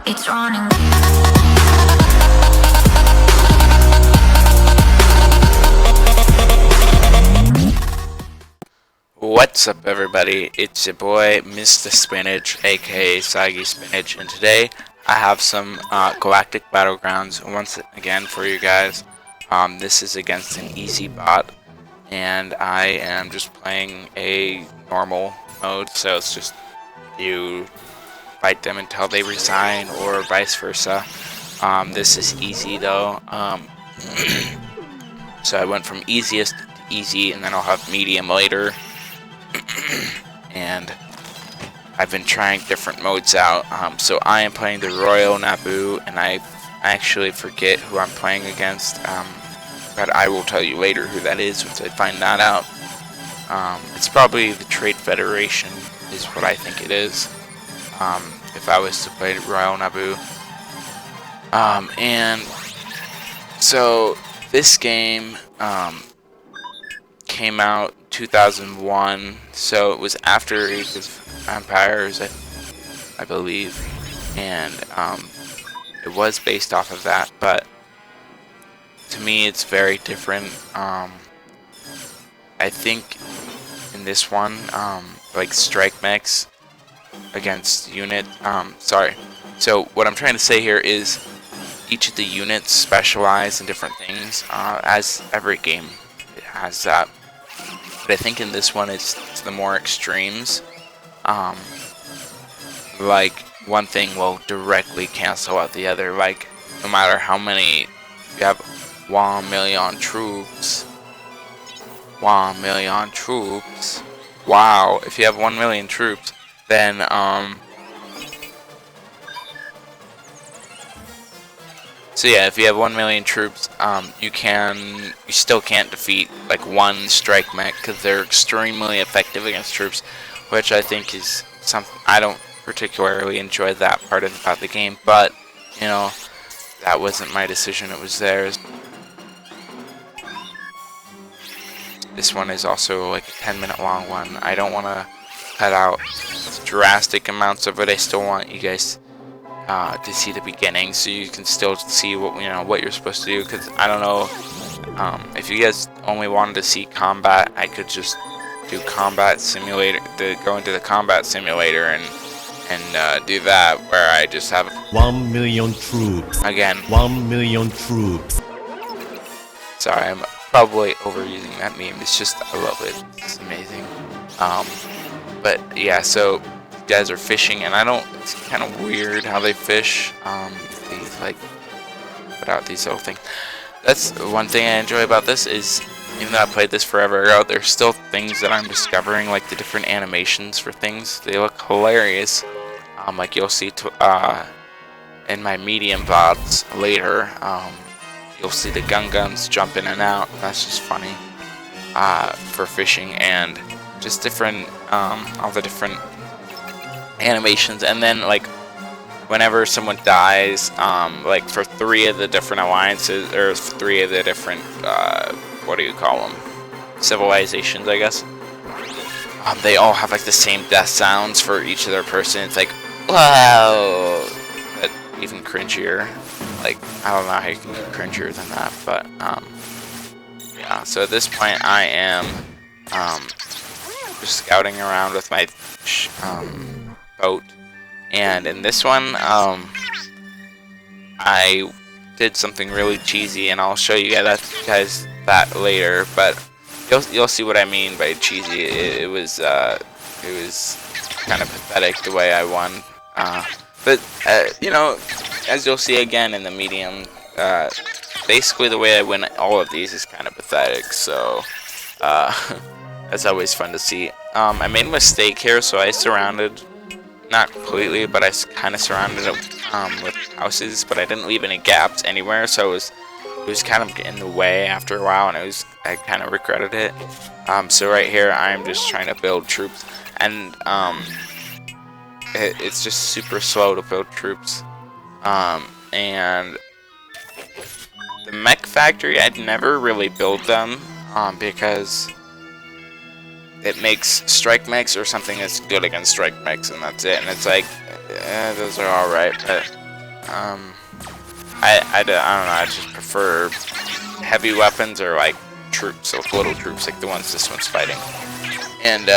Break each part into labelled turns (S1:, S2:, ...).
S1: It's running.
S2: What's up, everybody? It's your boy Mr. Spinach, aka Soggy Spinach, and today I have some Galactic Battlegrounds once again for you guys. This is against an easy bot, and I am just playing a normal mode, so it's just you fight them until they resign or vice versa. This is easy though, so I went from easiest to easy, and then I'll have medium later. And I've been trying different modes out. So I am playing the Royal Naboo, and I actually forget who I'm playing against. But I will tell you later who that is once I find that out. It's probably the Trade Federation, is what I think it is. If I was to play Royal Naboo. And so this game came out 2001, so it was after Age of Empires, I believe, and it was based off of that, but to me it's very different. I think in this one, like strike mechs against unit, so what I'm trying to say here is each of the units specialize in different things, as every game has that. But I think in this one it's the more extremes. Like one thing will directly cancel out the other. Like no matter how many, if you have 1 million troops. 1 million troops. Wow, if you have 1 million troops, then so yeah, if you have 1 million troops, you still can't defeat like one strike mech because they're extremely effective against troops, which I think is something I don't particularly enjoy that part about the game. But you know, that wasn't my decision; it was theirs. This one is also like a 10-minute long one. I don't want to cut out drastic amounts of it. I still want you guys to see the beginning, so you can still see what you're supposed to do. Because I don't know, if you guys only wanted to see combat, I could just do combat simulator. Go into the combat simulator and do that, where I just have
S3: 1 million troops.
S2: Again,
S3: 1 million troops.
S2: Sorry, I'm probably overusing that meme. It's just I love it. It's amazing. But yeah, so guys are fishing, and it's kind of weird how they fish. They like put out these little things. That's one thing I enjoy about this, is even though I played this forever ago, there's still things that I'm discovering, like the different animations for things. They look hilarious. Like you'll see in my medium VODs later, you'll see the guns jump in and out. That's just funny for fishing, and just different all the different animations. And then like whenever someone dies, like for 3 of the different alliances, or 3 of the different what do you call them, civilizations, I guess, they all have like the same death sounds for each of their person. It's like, wow, but even cringier. Like I don't know how you can get cringier than that, but yeah. So at this point I am just scouting around with my boat, and in this one I did something really cheesy, and I'll show you guys that later. But you'll see what I mean by cheesy. It was kind of pathetic the way I won. But you know, as you'll see again in the medium, basically the way I win all of these is kind of pathetic. So that's always fun to see. I made a mistake here, so I surrounded, not completely, but I kind of surrounded it with houses, but I didn't leave any gaps anywhere, so it was kind of in the way after a while, and I kind of regretted it. So right here I'm just trying to build troops, and it's just super slow to build troops. And the mech factory, I'd never really build them because it makes strike mechs or something that's good against strike mechs, and that's it. And it's like, those are alright, but I don't know. I just prefer heavy weapons or like troops, so little troops like the ones this one's fighting. And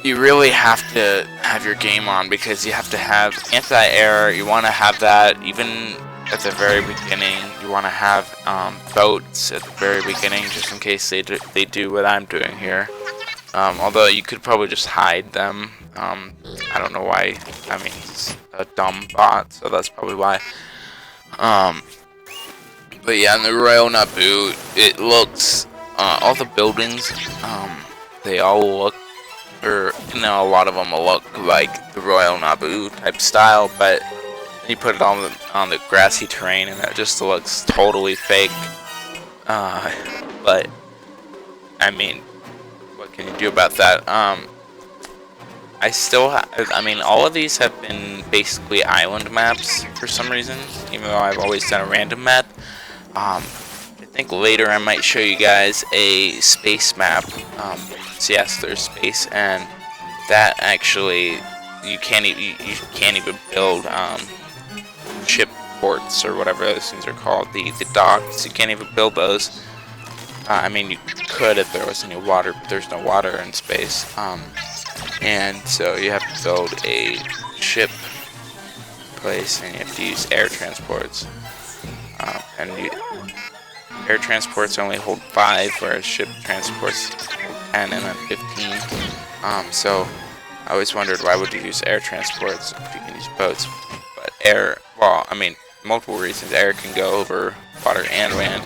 S2: you really have to have your game on because you have to have anti-air. You want to have that even at the very beginning. You want to have boats at the very beginning just in case they do what I'm doing here. Although you could probably just hide them. I don't know why. I mean, he's a dumb bot, so that's probably why. But yeah, in the Royal Naboo, it looks, all the buildings, they all look, or, you know, a lot of them will look like the Royal Naboo type style, but you put it on the grassy terrain and it just looks totally fake. But, I mean, what can you do about that? I mean, all of these have been basically island maps for some reason, even though I've always done a random map. I think later I might show you guys a space map. So yes, there's space, and that actually you can't even build ship ports or whatever those things are called. The docks, you can't even build those. I mean, you could if there was any water, but there's no water in space. And so you have to build a ship place, and you have to use air transports. And air transports only hold 5, whereas ship transports hold 10 and then 15. So I always wondered, why would you use air transports if you can use boats? But air, well, I mean, multiple reasons. Air can go over water and land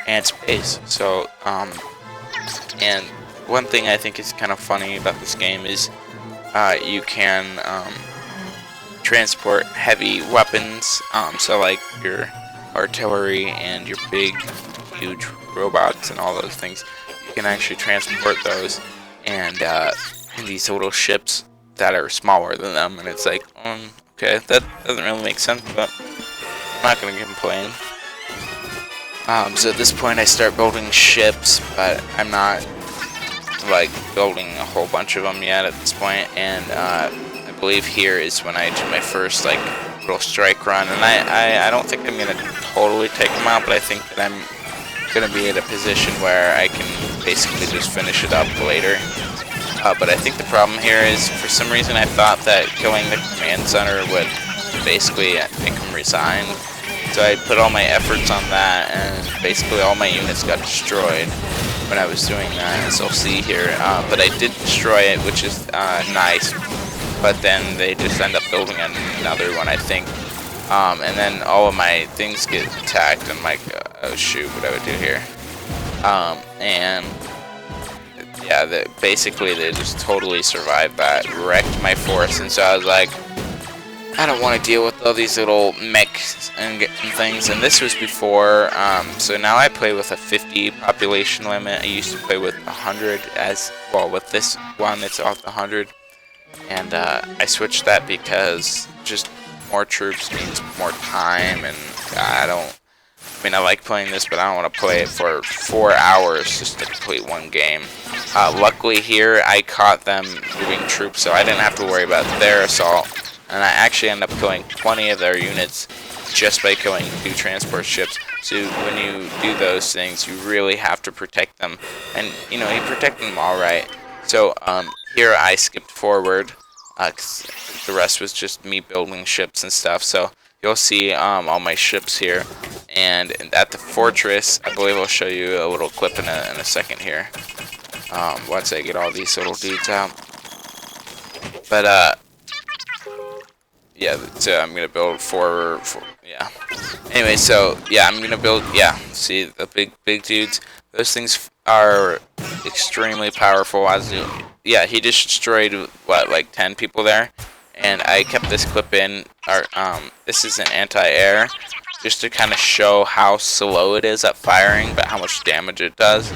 S2: and space. So, and one thing I think is kind of funny about this game is you can transport heavy weapons. So like your artillery and your big, huge robots and all those things, you can actually transport those and in these little ships that are smaller than them. And it's like, okay, that doesn't really make sense, but I'm not gonna complain. So at this point I start building ships, but I'm not like building a whole bunch of them yet at this point. And I believe here is when I do my first like little strike run, and I don't think I'm gonna totally take them out, but I think that I'm gonna be in a position where I can basically just finish it up later. But I think the problem here is, for some reason I thought that killing the command center would basically make him resign. So I put all my efforts on that, and basically all my units got destroyed when I was doing that, as you'll see here. But I did destroy it, which is nice. But then they just end up building another one, I think. And then all of my things get attacked, and I'm like, oh shoot, what do I do here? And yeah, basically they just totally survived that, wrecked my force, and so I was like, I don't want to deal with all these little mechs and things. And this was before, so now I play with a 50 population limit. I used to play with 100 as well. With this one, it's off the 100. And I switched that because just more troops means more time, and I mean, I like playing this, but I don't want to play it for 4 hours just to complete one game. Luckily here, I caught them moving troops, so I didn't have to worry about their assault. And I actually ended up killing 20 of their units just by killing 2 transport ships. So when you do those things, you really have to protect them. And, you know, you protect them alright. So, here I skipped forward, cause the rest was just me building ships and stuff. So you'll see all my ships here, and at the fortress, I believe I'll show you a little clip in a second here. Once I get all these little dudes out. But yeah, so I'm gonna build four. Yeah. Anyway, so yeah, I'm gonna build. Yeah, see the big dudes. Those things are extremely powerful. Yeah, he just destroyed what, like 10 people there, and I kept this clip in. This is an anti-air, just to kind of show how slow it is at firing, but how much damage it does.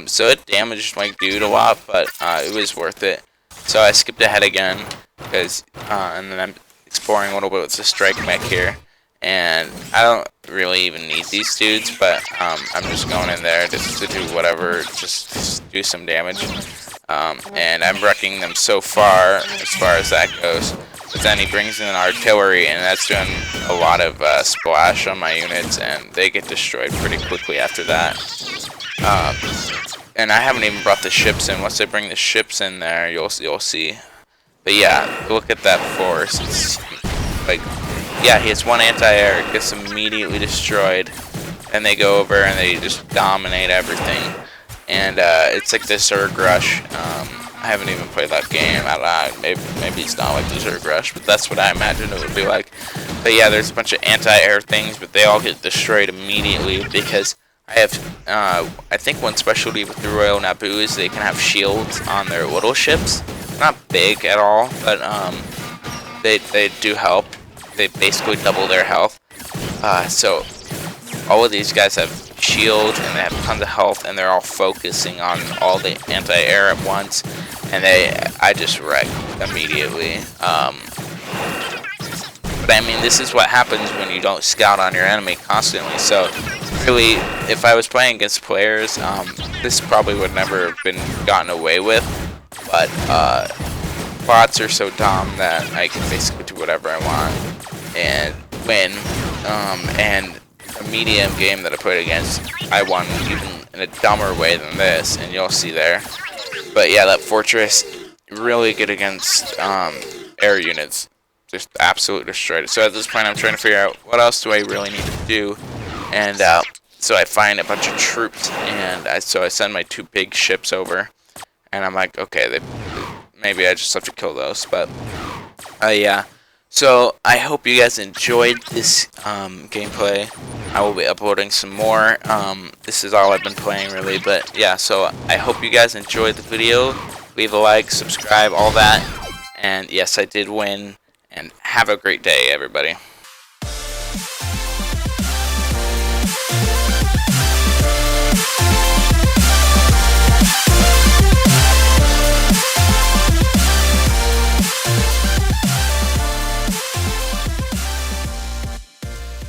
S2: So it damaged my dude a lot, but it was worth it. So I skipped ahead again because, and then I'm exploring a little bit with the strike mech here. And I don't really even need these dudes, but I'm just going in there just to do whatever, just do some damage. and I'm wrecking them so far as that goes. But then he brings in artillery, and that's doing a lot of splash on my units, and they get destroyed pretty quickly after that. And I haven't even brought the ships in. Once I bring the ships in there, you'll see. But yeah, look at that force. It's like, yeah, he has one anti-air, it gets immediately destroyed, and they go over and they just dominate everything. And it's like the Zerg Rush. I haven't even played that game. I don't know, maybe it's not like the Zerg Rush, but that's what I imagine it would be like. But yeah, there's a bunch of anti-air things, but they all get destroyed immediately because I have, I think one specialty with the Royal Naboo is they can have shields on their little ships. Not big at all, but they do help. They basically double their health. So all of these guys have shield and they have tons of health, and they're all focusing on all the anti-air at once, and I just wreck immediately. But I mean, this is what happens when you don't scout on your enemy constantly. So really, if I was playing against players, this probably would never have been gotten away with. But bots are so dumb that I can basically do whatever I want and win. And a medium game that I played against, I won even in a dumber way than this, and you'll see there. But yeah, that fortress, really good against air units. Just absolutely destroyed it. So at this point, I'm trying to figure out what else do I really need to do. And so I find a bunch of troops, and so I send my 2 big ships over. And I'm like, okay, maybe I just have to kill those. But yeah. So I hope you guys enjoyed this gameplay. I will be uploading some more. This is all I've been playing really, but yeah, so I hope you guys enjoyed the video. Leave a like, subscribe, all that. And yes, I did win, and have a great day, everybody.